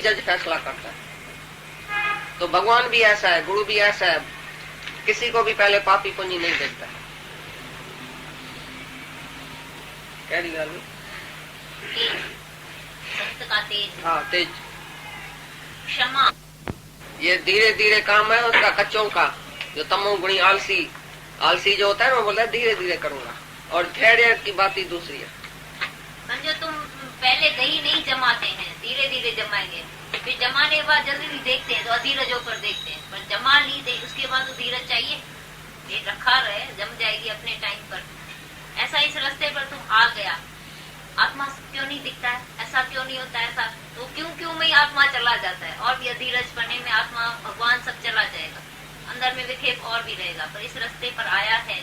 जज फैसला करता है। तो भगवान भी ऐसा है, गुरु भी ऐसा है, किसी को भी पहले पापी पुण्य नहीं देखता है। क्या निकाल संत का तेज, हाँ तेज, क्षमा, ये धीरे धीरे काम है उसका कच्चों का। जो तमोगुणी आलसी आलसी जो होता है वो बोलता है धीरे धीरे करूंगा, और धैर्य की बात ही दूसरी है। समझो तुम पहले दही नहीं जमाते हैं, धीरे धीरे जमाएंगे, फिर जमाने के बाद जल्दी देखते हैं तो अधीरज होकर देखते हैं, पर जमा ली दे उसके बाद तो धीरज चाहिए, ये रखा रहे जम जाएगी अपने टाइम पर। ऐसा इस रास्ते पर तुम आ गया, आत्मा क्यों नहीं दिखता है, ऐसा क्यों नहीं होता है, ऐसा तो क्यों में आत्मा चला जाता है, और भी अधीरज पढ़ने में आत्मा भगवान सब चला जाएगा, अंदर में विक्षेप और भी रहेगा। पर इस रास्ते पर आया है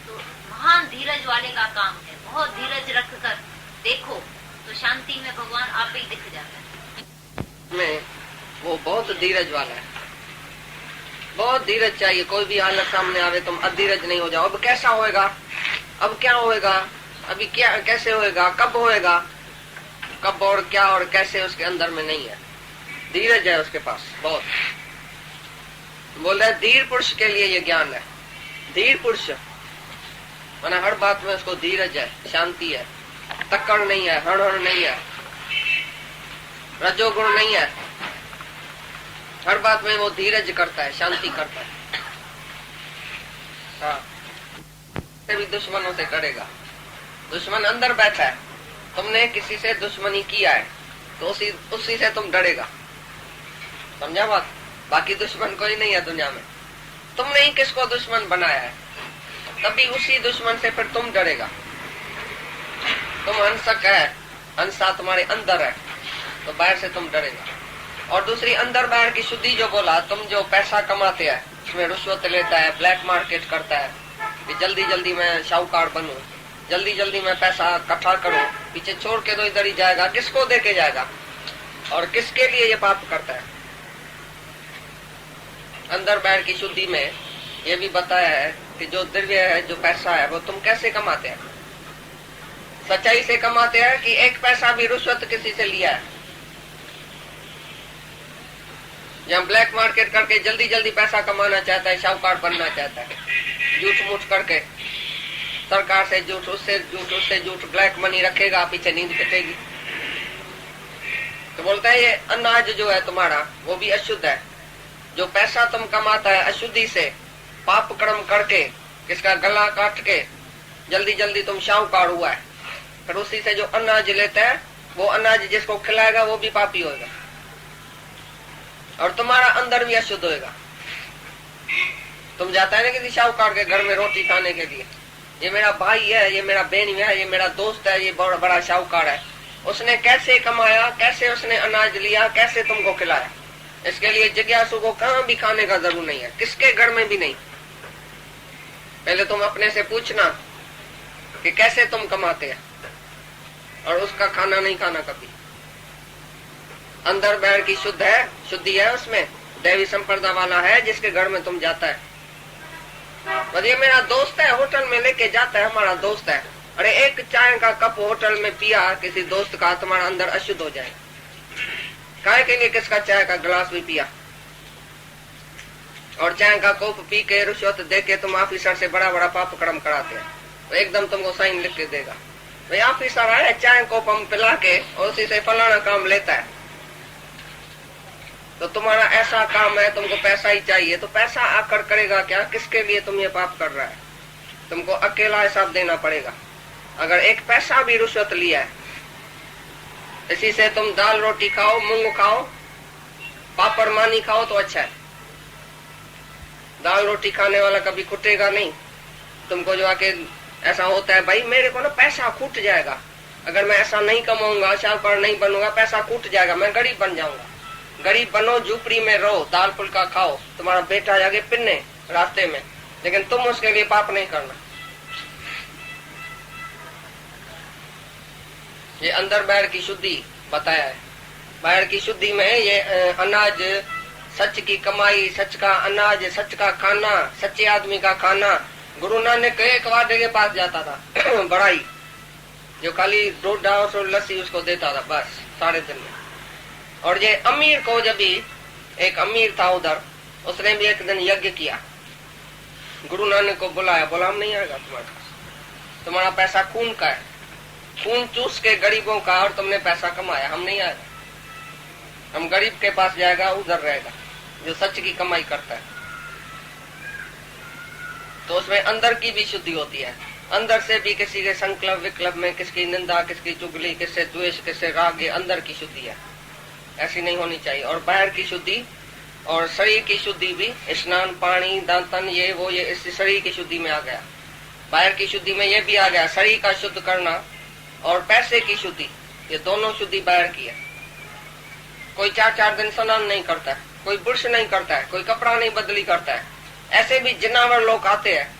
तो महान धीरज वाले का काम है, बहुत धीरज रख कर देखो तो शांति में भगवान आप ही दिख जाता है। में वो बहुत धीरज वाला है, बहुत धीरज चाहिए। कोई भी हालत सामने आवे तुम अधीरज नहीं हो जाओ। अब कैसा होएगा, अब क्या होएगा, अभी क्या कैसे होएगा, कब होएगा, कब और क्या और कैसे उसके अंदर में नहीं है। धीरज है उसके पास बहुत। बोल रहा है धीर पुरुष के लिए ये ज्ञान है। धीर पुरुष माना हर बात में उसको धीरज है, शांति है, तक्कड़ नहीं है, हड़ नहीं है, रजोगुण नहीं है, हर बात में वो धीरज करता है, शांति करता है। हाँ, भी दुश्मनों से करेगा। दुश्मन अंदर बैठा है, तुमने किसी से दुश्मनी किया है तो उसी से तुम डरेगा। समझा बात? बाकी दुश्मन कोई नहीं है दुनिया में, तुमने ही किसको दुश्मन बनाया है, तभी उसी दुश्मन से फिर तुम डरेगा। तुम हिंसक है, हिंसा तुम्हारे अंदर है तो बाहर से तुम डरेगा। और दूसरी अंदर बाहर की शुद्धि जो बोला, तुम जो पैसा कमाते हैं उसमें रिश्वत लेता है, ब्लैक मार्केट करता है कि जल्दी जल्दी मैं शाहूकार बनूं, जल्दी जल्दी मैं पैसा इकट्ठा करूं, पीछे छोड़ के तो इधर ही जाएगा, किसको दे के जाएगा और किसके लिए ये पाप करता है। अंदर बाहर की शुद्धि में ये भी बताया है कि जो द्रव्य है, जो पैसा है, वो तुम कैसे कमाते हैं। सच्चाई से कमाते हैं कि एक पैसा भी रिश्वत किसी से लिया है, जहाँ ब्लैक मार्केट करके जल्दी जल्दी पैसा कमाना चाहता है, शाहूकार बनना चाहता है, झूठ मूठ करके सरकार से झूठ, उससे झूठ, ब्लैक मनी रखेगा, पीछे नींद कटेगी। तो बोलता है ये अनाज जो है तुम्हारा वो भी अशुद्ध है। जो पैसा तुम कमाता है अशुद्धि से, पाप कर्म करके, किसका गला काट के जल्दी जल्दी तुम शाहूकार हुआ है, फिर उसी से जो अनाज लेता है वो अनाज जिसको खिलाएगा वो भी पापी होगा और तुम्हारा अंदर भी अशुद्ध होगा। तुम जाता है ना किसी शाहूकार के घर में रोटी खाने के लिए, ये मेरा भाई है, ये मेरा बहन है, ये मेरा दोस्त है, ये बहुत बड़ा शाहूकार है, उसने कैसे कमाया, कैसे उसने अनाज लिया, कैसे तुमको खिलाया। इसके लिए जिज्ञासु को कहाँ भी खाने का जरूर नहीं है, किसके घर में भी नहीं। पहले तुम अपने से पूछना कि कैसे तुम कमाते हैं, और उसका खाना नहीं खाना कभी। अंदर बाहर की शुद्ध है, शुद्धि है उसमें, दैवी संप्रदा वाला है जिसके घर में तुम जाता है। और ये मेरा दोस्त है, होटल में लेके जाता है, हमारा दोस्त है, अरे एक चाय का कप होटल में पिया किसी दोस्त का, तुम्हारा अंदर अशुद्ध हो जाए। काहे के लिए किसका चाय का गिलास भी पिया, और चाय का कोप पी के रिश्वत दे के तुम ऑफिसर से बड़ा बड़ा पाप कर्म कराते हैं, तो एकदम तुमको साइन लिख के देगा, भाई ऑफिसर आया चाय कोप हम पिला के और उसी से फलाना काम लेता है। तो तुम्हारा ऐसा काम है, तुमको पैसा ही चाहिए, तो पैसा आकर करेगा क्या, किसके लिए तुम ये पाप कर रहा है, तुमको अकेला हिसाब देना पड़ेगा। अगर एक पैसा भी रिश्वत लिया है, इसी से तुम दाल रोटी खाओ, मूंग खाओ, पापड़ मानी खाओ तो अच्छा है। दाल रोटी खाने वाला कभी खुटेगा नहीं। तुमको जो आके ऐसा होता है भाई मेरे को ना पैसा खूट जाएगा, अगर मैं ऐसा नहीं कमाऊंगा, शाहूकार नहीं बनूंगा, पैसा खूट जाएगा, मैं गरीब बन जाऊंगा। गरीब बनो, झूपड़ी में रहो, दाल फुल्का खाओ, तुम्हारा बेटा जाके पिन्ने रास्ते में, लेकिन तुम उसके लिए पाप नहीं करना। ये अंदर बाहर की शुद्धि बताया है। बाहर की शुद्धि में ये अनाज, सच की कमाई, सच का अनाज, सच का खाना, सच्चे आदमी का खाना। गुरु नानक एक वादे के पास जाता था बड़ाई, जो खाली दूध और लस्सी उसको देता था बस सारे दिन में, और ये अमीर को जब भी एक अमीर था उधर, उसने भी एक दिन यज्ञ किया, गुरु नानक को बुलाया, बोला हम नहीं आएगा तुम्हारे पास, तुम्हारा पैसा खून का है, खून चूस के गरीबों का, और तुमने पैसा कमाया, हम नहीं आएगा, हम गरीब के पास जाएगा, उधर रहेगा जो सच की कमाई करता है। तो उसमें अंदर की भी शुद्धि होती है, अंदर से भी किसी के संकल्प विकल्प में किसकी निंदा, किसकी चुगली, किससे द्वेष, किससे राग, ये अंदर की शुद्धि है, ऐसी नहीं होनी चाहिए। और बाहर की शुद्धि और शरीर की शुद्धि भी, स्नान, पानी, दांतन, ये वो, ये इस शरीर की शुद्धि में आ गया। बाहर की शुद्धि में ये भी आ गया, शरीर का शुद्ध करना और पैसे की शुद्धि, ये दोनों शुद्धि बाहर की है। कोई 4-4 दिन स्नान नहीं करता है, कोई ब्रश नहीं करता है, कोई कपड़ा नहीं बदली करता है, ऐसे भी जिनावर लोग आते हैं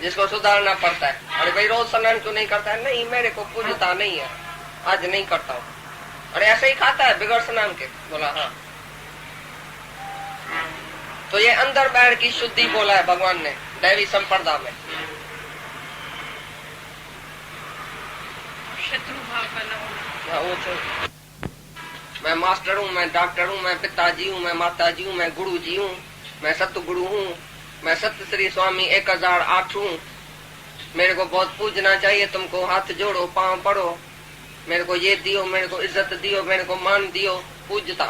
जिसको सुधारना पड़ता है। अरे भाई रोज स्नान क्यों नहीं करता है? नहीं, मेरे को पूजता नहीं है, आज नहीं करता हूँ। अरे ऐसे ही खाता है बिगड़ स्नान के? बोला हाँ। तो ये अंदर बाहर की शुद्धि बोला है भगवान ने दैवी संप्रदा में। शत्रु भाव का न होना। हाँ, वो तो मैं मास्टर हूँ, मैं डॉक्टर हूँ, मैं पिताजी हूँ, मैं माताजी हूँ, मैं गुरु जी हूँ, मैं सतगुरु हूँ, मैं सत्य श्री स्वामी 1008 हूँ, मेरे को बहुत पूजना चाहिए, तुमको हाथ जोड़ो, पांव पड़ो, मेरे को ये दियो, मेरे को इज्जत दियो, मेरे को मान दियो, पूजता।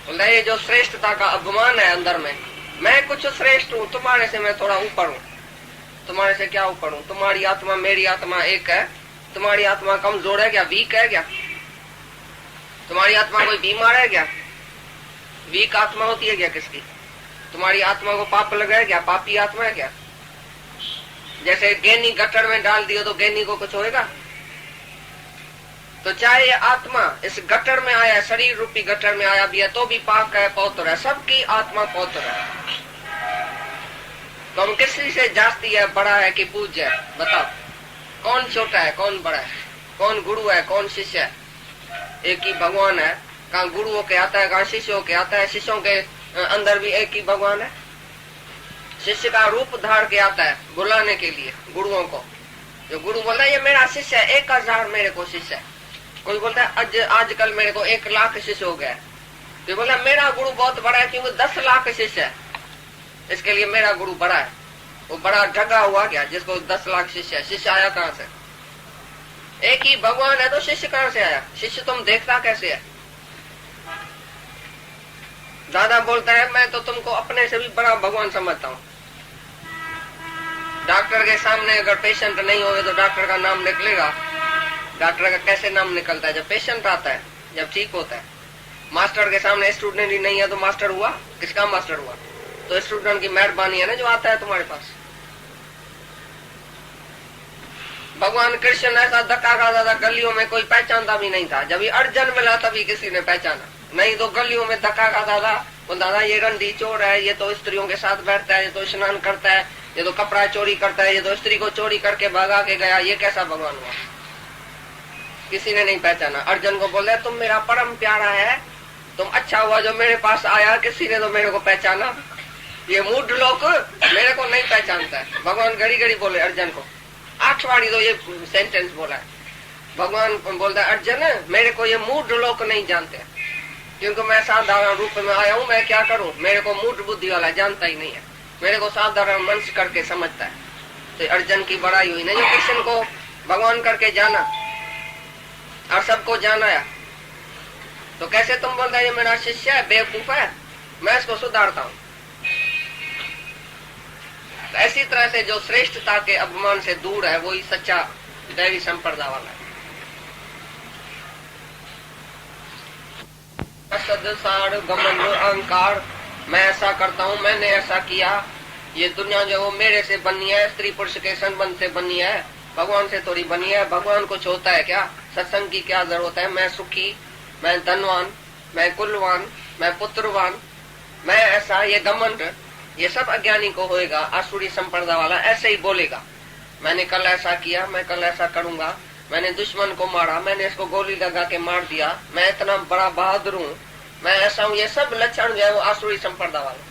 बोला ये जो श्रेष्ठता का अभिमान है अंदर में, मैं कुछ श्रेष्ठ हूँ, तुम्हारे से मैं थोड़ा ऊपर हूँ। तुम्हारे से क्या ऊपर हूँ? तुम्हारी आत्मा मेरी आत्मा एक है। तुम्हारी आत्मा कमजोर है क्या? वीक है क्या? तुम्हारी आत्मा कोई बीमार है क्या? वीक आत्मा होती है क्या किसकी? तुम्हारी आत्मा को पाप लगा है क्या? पापी आत्मा है क्या? जैसे गेनी गटर में डाल दियो तो गेनी को कुछ होएगा? तो चाहे ये आत्मा इस गटर में आया, शरीर रूपी गटर में आया भी है, तो भी पाक है, पवित्र है, सबकी आत्मा पवित्र है। तो हम किसी से जास्ती है, बड़ा है कि पूज्य है? बताओ, कौन छोटा है, कौन बड़ा है, कौन गुरु है, कौन शिष्य है? एक ही भगवान है। कहाँ गुरुओं के आता है, कहाँ शिष्यों के आता है। शिष्यों के अंदर भी एक ही भगवान है। शिष्य का रूप धार के आता है बुलाने के लिए गुरुओं को। जो गुरु बोलता है ये मेरा शिष्य है, 1000 मेरे को शिष्य है। कोई बोलता है आजकल मेरे को 1 लाख शिष्य हो गया। तो बोलता है मेरा गुरु बहुत बड़ा है क्योंकि 10 लाख शिष्य है, इसके लिए मेरा गुरु बड़ा है। वो बड़ा ढगा हुआ क्या जिसको 10 लाख शिष्य है? शिष्य आया कहाँ से? एक ही भगवान है तो शिष्य कहाँ से आया? शिष्य तुम देखता कैसे है? दादा बोलता है मैं तो तुमको अपने से भी बड़ा भगवान समझता हूँ। डॉक्टर के सामने अगर पेशेंट नहीं होगा तो डॉक्टर का नाम निकलेगा। डॉक्टर का कैसे नाम निकलता है? जब पेशेंट आता है, जब ठीक होता है। मास्टर के सामने स्टूडेंट ही नहीं है तो मास्टर हुआ? किसका मास्टर हुआ? तो स्टूडेंट की मेहरबानी है ना जो आता है तुम्हारे पास। भगवान कृष्ण ऐसा धक्का खाता था, गलियों में कोई पहचानता भी नहीं था। जब ये अर्जुन मिला तभी किसी ने पहचाना, नहीं तो गलियों में धक्का खाता था। बोलता था ये रंडी चोर है, ये तो स्त्रियों के साथ बैठता है, ये तो स्नान करता है, ये तो कपड़ा चोरी करता है, ये तो स्त्री को चोरी करके भगा के गया, ये कैसा भगवान हुआ? किसी ने नहीं पहचाना। अर्जुन को बोल रहे तुम मेरा परम प्यारा है, तुम अच्छा हुआ जो मेरे पास आया, किसी ने तो मेरे को पहचाना। ये मूढ़ लोग मेरे को नहीं पहचानता है। भगवान घड़ी घड़ी बोले अर्जुन को, 8 बारी तो ये सेंटेंस बोला है। भगवान बोलता है अर्जुन मेरे को ये मूढ़ लोग नहीं जानते, क्योंकि मैं साधारण रूप में आया हूँ। मैं क्या करूँ? मेरे को मूढ़ बुद्धि वाला जानता ही नहीं है, मेरे को साधारण मनुष्य करके समझता है। तो अर्जुन की बड़ाई हुई नहीं, कृष्ण को भगवान करके जाना और सबको जाना है। तो कैसे तुम बोलते ये मेरा शिष्य है, बेवकूफ है, मैं इसको सुधारता हूँ। तो ऐसी तरह से जो श्रेष्ठता के अपमान से दूर है वही सच्चा दैवी संप्रदाय वाला है। सदसार घमंड अहंकार, मैं ऐसा करता हूँ, मैंने ऐसा किया, ये दुनिया जो वो मेरे से बनी है, स्त्री पुरुष के संबंध से बनी है, भगवान से थोड़ी बनी है। भगवान कुछ होता है क्या? सत्संग की क्या जरूरत है? मैं सुखी, मैं धनवान, मैं कुलवान, मैं पुत्रवान, मैं ऐसा, ये घमंड, ये सब अज्ञानी को होएगा। आसुरी संप्रदाय वाला ऐसे ही बोलेगा, मैंने कल ऐसा किया, मैं कल ऐसा करूंगा, मैंने दुश्मन को मारा, मैंने इसको गोली लगा के मार दिया, मैं इतना बड़ा बहादुर हूँ, मैं ऐसा हूँ। ये सब लक्षण जो है वो आसुरी संप्रदाय वाला।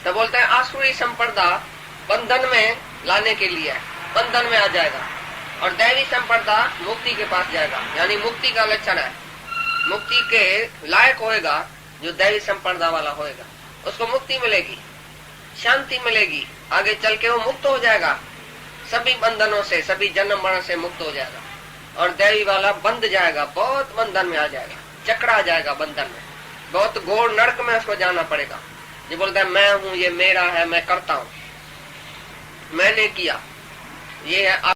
तो बोलते हैं आसुरी संप्रदाय बंधन में लाने के लिए, बंधन में आ जाएगा, और दैवी संप्रदाय मुक्ति के पास जाएगा। यानी मुक्ति का लक्षण है। मुक्ति के लायक होएगा, जो दैवी संपदा वाला होएगा, उसको मुक्ति मिलेगी, शांति मिलेगी, आगे चल के वो मुक्त हो जाएगा सभी बंधनों से, सभी जन्म मरण से मुक्त हो जाएगा। और दैवी वाला बंध जाएगा, बहुत बंधन में आ जाएगा, चकरा जाएगा बंधन में, बहुत घोर नरक में उसको जाना पड़ेगा। ये बोलता है मैं हूं, ये मेरा है, मैं करता हूं, मैंने किया, ये है